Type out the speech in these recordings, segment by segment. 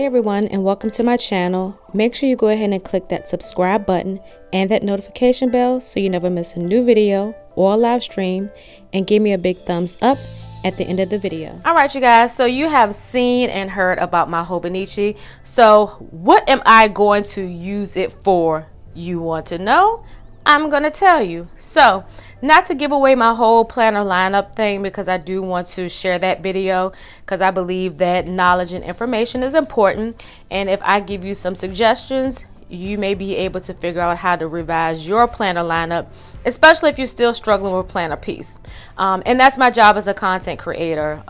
everyone, and welcome to my channel. Make sure you go ahead and click that subscribe button and that notification bell so you never miss a new video or a live stream, and give me a big thumbs up at the end of the video. All right, you guys, so you have seen and heard about my Hobonichi. So what am I going to use it for? You want to know? I'm going to tell you. So not to give away my whole planner lineup thing, because I do want to share that video, because I believe that knowledge and information is important. And if I give you some suggestions, you may be able to figure out how to revise your planner lineup, especially if you're still struggling with planner piece. And that's my job as a content creator.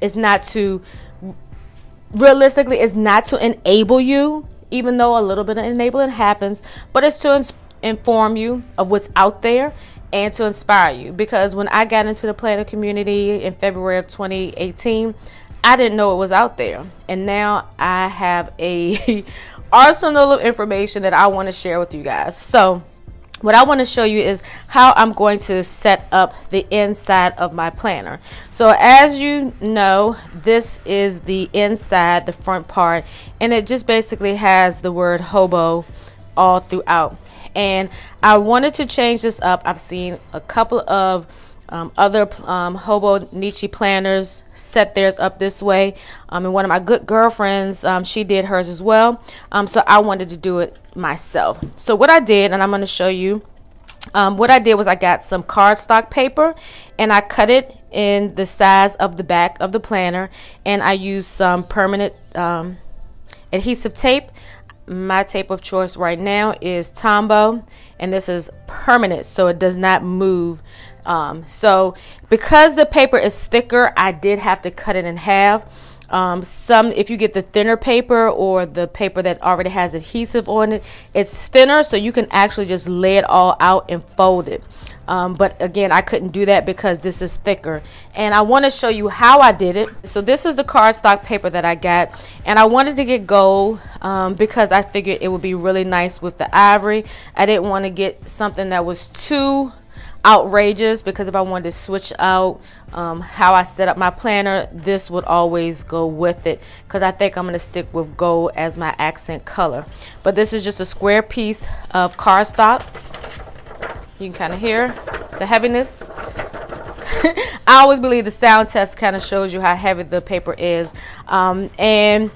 It's not to, realistically, it's not to enable you, even though a little bit of enabling happens, but it's to inform you of what's out there and to inspire you. Because when I got into the planner community in February of 2018, I didn't know it was out there, and now I have a arsenal of information that I want to share with you guys. So what I want to show you is how I'm going to set up the inside of my planner. So as you know, this is the inside, the front part, and it just basically has the word hobo all throughout. And I wanted to change this up. I've seen a couple of other Hobonichi planners set theirs up this way, and one of my good girlfriends, she did hers as well. So I wanted to do it myself. So what I did, and I'm going to show you, what I did was I got some cardstock paper and I cut it in the size of the back of the planner, and I used some permanent adhesive tape. My tape of choice right now is Tombow, and this is permanent, so it does not move. So because the paper is thicker, I did have to cut it in half. If you get the thinner paper or the paper that already has adhesive on it, it's thinner, so you can actually just lay it all out and fold it. But again, I couldn't do that because this is thicker, and I want to show you how I did it. So this is the cardstock paper that I got, and I wanted to get gold because I figured it would be really nice with the ivory. I didn't want to get something that was too outrageous, because if I wanted to switch out how I set up my planner, this would always go with it, because I think I'm going to stick with gold as my accent color. But this is just a square piece of cardstock. You can kind of hear the heaviness. I always believe the sound test kind of shows you how heavy the paper is. Like I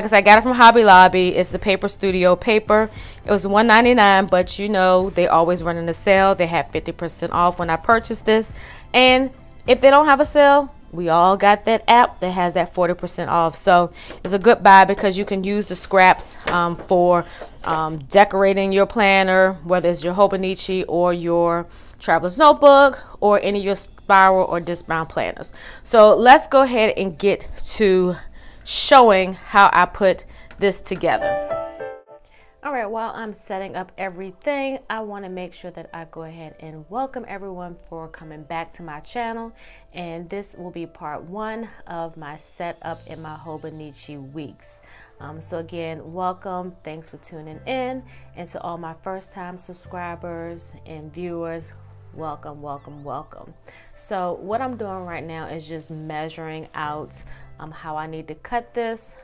said, I got it from Hobby Lobby. It's the Paper Studio paper. It was $1.99, but you know they always run in a sale. They had 50% off when I purchased this. And if they don't have a sale, we all got that app that has that 40% off. So it's a good buy, because you can use the scraps for decorating your planner, whether it's your Hobonichi or your traveler's notebook or any of your spiral or disc bound planners. So let's go ahead and get to showing how I put this together. All right, while I'm setting up everything, I want to make sure that I go ahead and welcome everyone for coming back to my channel. And this will be part 1 of my setup in my Hobonich Weeks. So again, welcome. Thanks for tuning in. And to all my first-time subscribers and viewers, welcome, welcome, welcome. So what I'm doing right now is just measuring out how I need to cut this.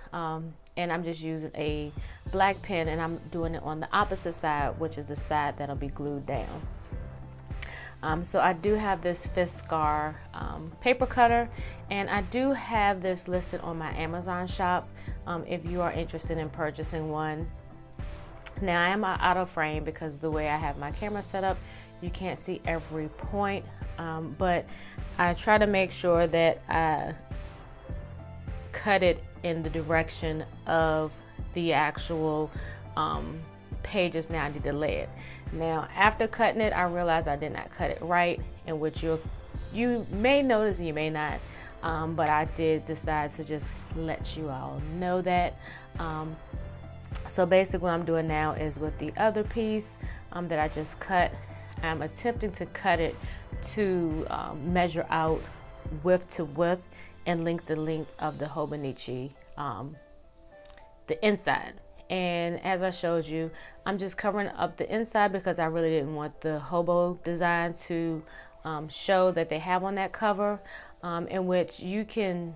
And I'm just using a black pen, and I'm doing it on the opposite side, which is the side that'll be glued down. So I do have this Fiskar paper cutter, and I do have this listed on my Amazon shop if you are interested in purchasing one. Now I am out of frame because the way I have my camera set up, you can't see every point, but I try to make sure that I cut it in the direction of the actual pages. Now I need to lay it. Now after cutting it, I realized I did not cut it right, in which you may notice, you may not, but I did decide to just let you all know that. So basically what I'm doing now is with the other piece that I just cut, I'm attempting to cut it to measure out width to width and length to length of the Hobonichi, the inside. And as I showed you, I'm just covering up the inside because I really didn't want the hobo design to show that they have on that cover, in which you can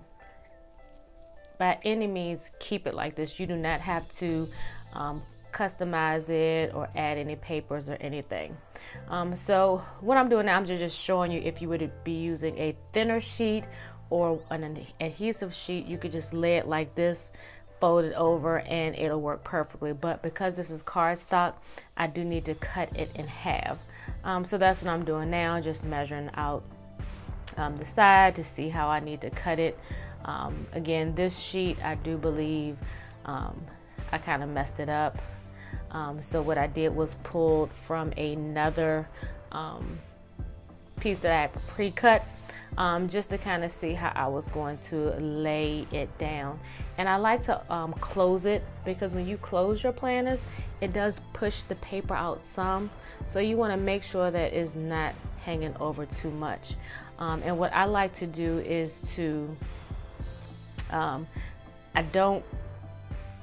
by any means keep it like this. You do not have to customize it or add any papers or anything. So what I'm doing now, I'm just showing you if you would be using a thinner sheet or an adhesive sheet, you could just lay it like this, fold it over, and it'll work perfectly. But because this is cardstock, I do need to cut it in half. So that's what I'm doing now, just measuring out the side to see how I need to cut it. Again, this sheet, I do believe I kind of messed it up. So what I did was pulled from another piece that I had pre-cut, just to kind of see how I was going to lay it down. And I like to close it, because when you close your planners, it does push the paper out some. So you want to make sure that it's not hanging over too much. And what I like to do is to, I don't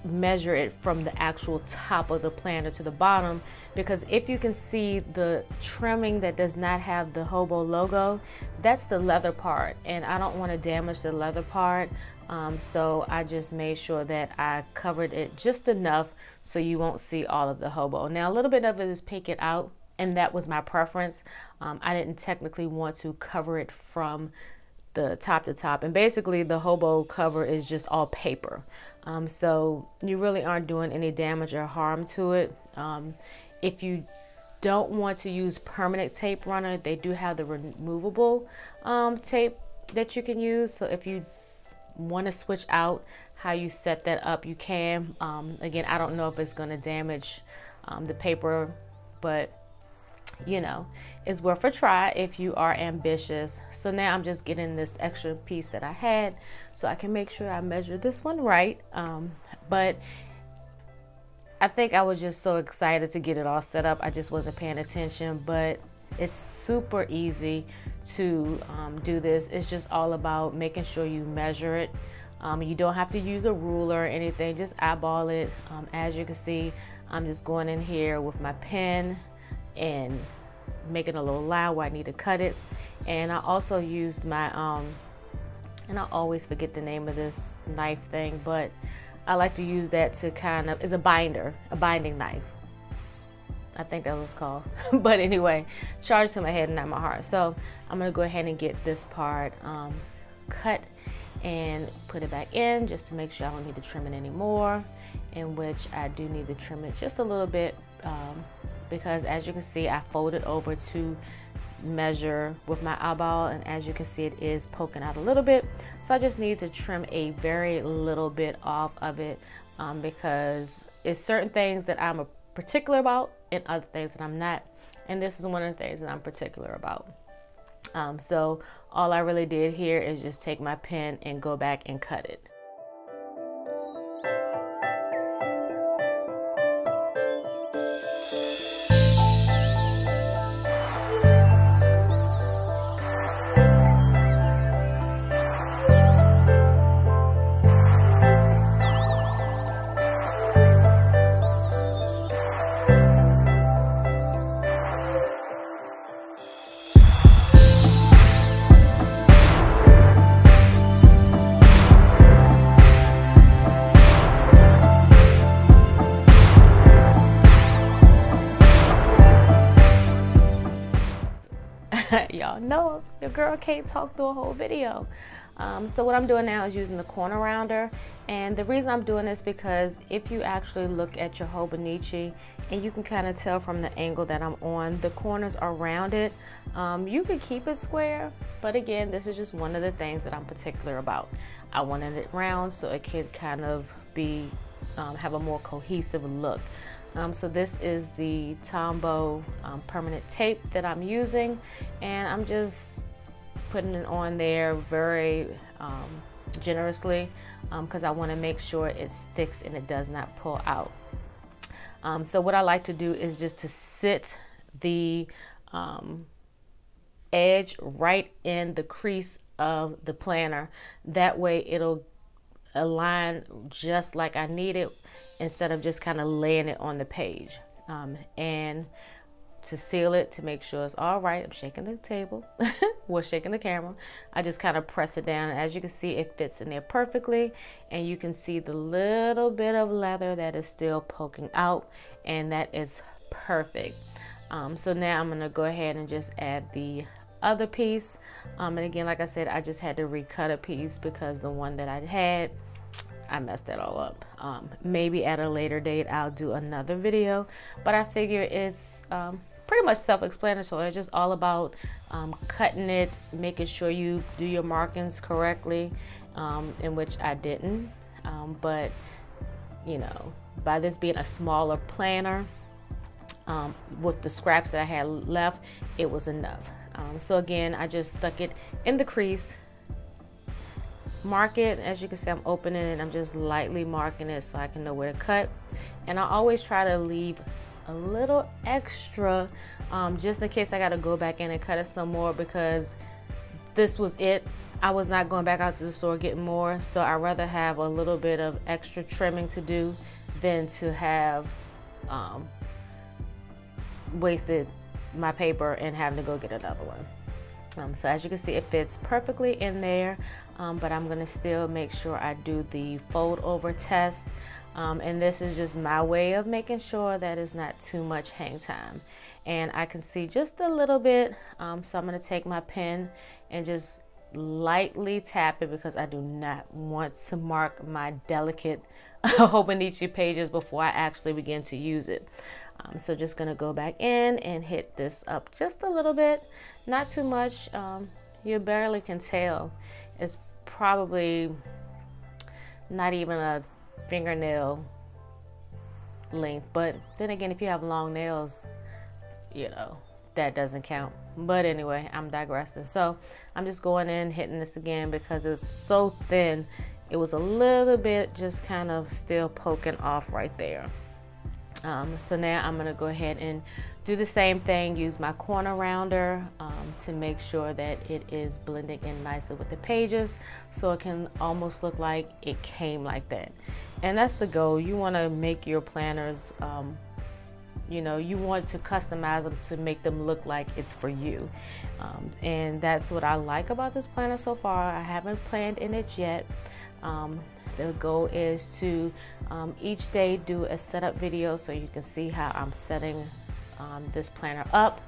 measure it from the actual top of the planner to the bottom, because if you can see the trimming that does not have the Hobo logo, that's the leather part, and I don't want to damage the leather part. So I just made sure that I covered it just enough so you won't see all of the Hobo. Now a little bit of it is peeking out, and that was my preference. I didn't technically want to cover it from the top to top, and basically the Hobo cover is just all paper, so you really aren't doing any damage or harm to it. If you don't want to use permanent tape runner, they do have the removable tape that you can use. So if you want to switch out how you set that up, you can. Again, I don't know if it's going to damage the paper, but you know, it's worth a try if you are ambitious. So now I'm just getting this extra piece that I had so I can make sure I measure this one right. But I think I was just so excited to get it all set up, I just wasn't paying attention. But it's super easy to do this. It's just all about making sure you measure it. You don't have to use a ruler or anything, just eyeball it. As you can see, I'm just going in here with my pen and making a little line where I need to cut it. And I also used my and I always forget the name of this knife thing, but I like to use that to kind of, it's a binding knife, I think that was called. But anyway, charge to my head and not my heart. So I'm gonna go ahead and get this part cut and put it back in, just to make sure I don't need to trim it anymore, in which I do need to trim it just a little bit, because as you can see, I folded over to measure with my eyeball, and as you can see, it is poking out a little bit. So I just need to trim a very little bit off of it, because it's certain things that I'm particular about and other things that I'm not, and this is one of the things that I'm particular about. So all I really did here is just take my pen and go back and cut it. Y'all know your girl can't talk through a whole video. So what I'm doing now is using the corner rounder, and the reason I'm doing this because if you actually look at your Hobonichi, and you can kind of tell from the angle that I'm on, the corners are rounded. You could keep it square, but again, this is just one of the things that I'm particular about. I wanted it round so it could kind of be have a more cohesive look. So this is the Tombow permanent tape that I'm using, and I'm just putting it on there very generously, because I want to make sure it sticks and it does not pull out. So what I like to do is just to sit the edge right in the crease of the planner. That way it'll align just like I need it, instead of just kind of laying it on the page. And to seal it, to make sure it's all right. I'm shaking the table, well, shaking the camera. I just kind of press it down, and as you can see, it fits in there perfectly, and you can see the little bit of leather that is still poking out, and that is perfect. So now I'm gonna go ahead and just add the other piece, and again, like I said, I just had to recut a piece because the one that I had, I messed that all up. Maybe at a later date I'll do another video, but I figure it's pretty much self-explanatory. It's just all about cutting it, making sure you do your markings correctly, in which I didn't, but you know, by this being a smaller planner, with the scraps that I had left, it was enough. So again, I just stuck it in the crease, mark it. As you can see, I'm opening it, I'm just lightly marking it so I can know where to cut, and I always try to leave a little extra, just in case I got to go back in and cut it some more, because this was it. I was not going back out to the store getting more, so I'd rather have a little bit of extra trimming to do than to have wasted my paper and having to go get another one. So as you can see, it fits perfectly in there, but I'm gonna still make sure I do the fold over test, and this is just my way of making sure that it's not too much hang time, and I can see just a little bit, so I'm gonna take my pen and just lightly tap it, because I do not want to mark my delicate Hobonichi pages before I actually begin to use it. So just gonna go back in and hit this up just a little bit, not too much. You barely can tell. It's probably not even a fingernail length, but then again, if you have long nails, you know, that doesn't count. But anyway, I'm digressing. So I'm just going in, hitting this again, because it's so thin. It was a little bit just kind of still poking off right there. So now I'm gonna go ahead and do the same thing, use my corner rounder to make sure that it is blending in nicely with the pages, so it can almost look like it came like that. And that's the goal. You want to make your planners, you know, you want to customize them to make them look like it's for you, and that's what I like about this planner so far. I haven't planned in it yet. The goal is to each day do a setup video, so you can see how I'm setting this planner up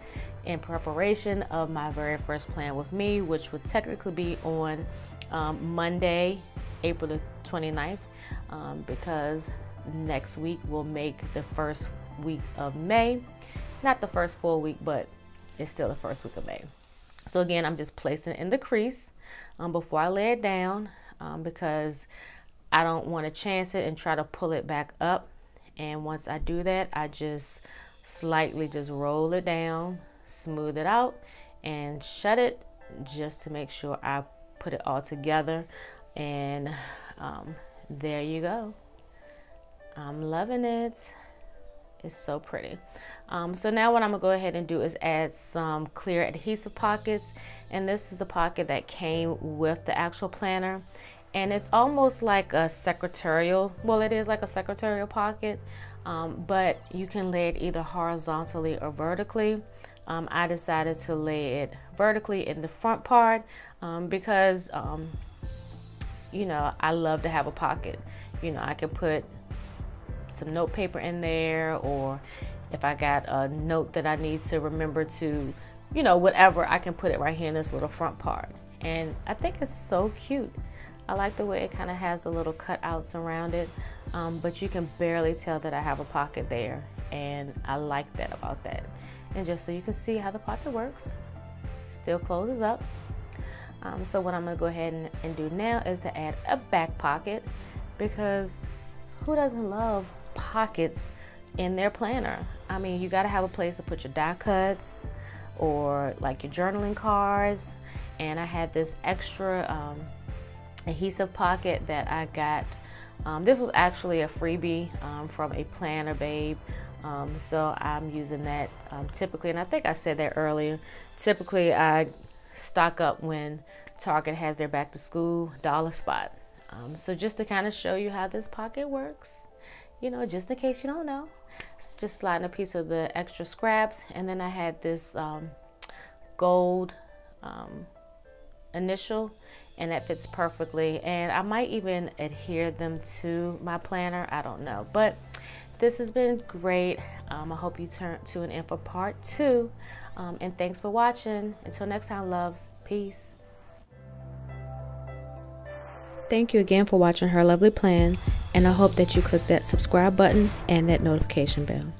in preparation of my very first plan with me, which would technically be on Monday, April the 29th, because next week will make the first week of May. Not the first full week, but it's still the first week of May. So again, I'm just placing it in the crease before I lay it down, because I don't want to chance it and try to pull it back up. And once I do that, I just slightly just roll it down, smooth it out, and shut it, just to make sure I put it all together. And there you go. I'm loving it. It's so pretty. So now what I'm gonna go ahead and do is add some clear adhesive pockets, and this is the pocket that came with the actual planner, and it's almost like a secretarial, well, it is like a secretarial pocket, but you can lay it either horizontally or vertically. I decided to lay it vertically in the front part, because you know, I love to have a pocket. You know, I can put some note paper in there, or if I got a note that I need to remember to, you know, whatever, I can put it right here in this little front part. And I think it's so cute. I like the way it kind of has the little cutouts around it, but you can barely tell that I have a pocket there, and I like that about that. And just so you can see how the pocket works, still closes up. So what I'm going to go ahead and do now is to add a back pocket, because who doesn't love pockets in their planner? I mean, you got to have a place to put your die cuts or like your journaling cards. And I had this extra adhesive pocket that I got. This was actually a freebie from a planner babe. So I'm using that typically, and I think I said that earlier, typically I stock up when Target has their back to school dollar spot. So just to kind of show you how this pocket works, you know, just in case you don't know. It's just sliding a piece of the extra scraps, and then I had this gold initial, and that fits perfectly, and I might even adhere them to my planner. I don't know, but this has been great. I hope you tune in for part 2, and thanks for watching. Until next time, loves. Peace. Thank you again for watching Her Lovely Plan, and I hope that you click that subscribe button and that notification bell.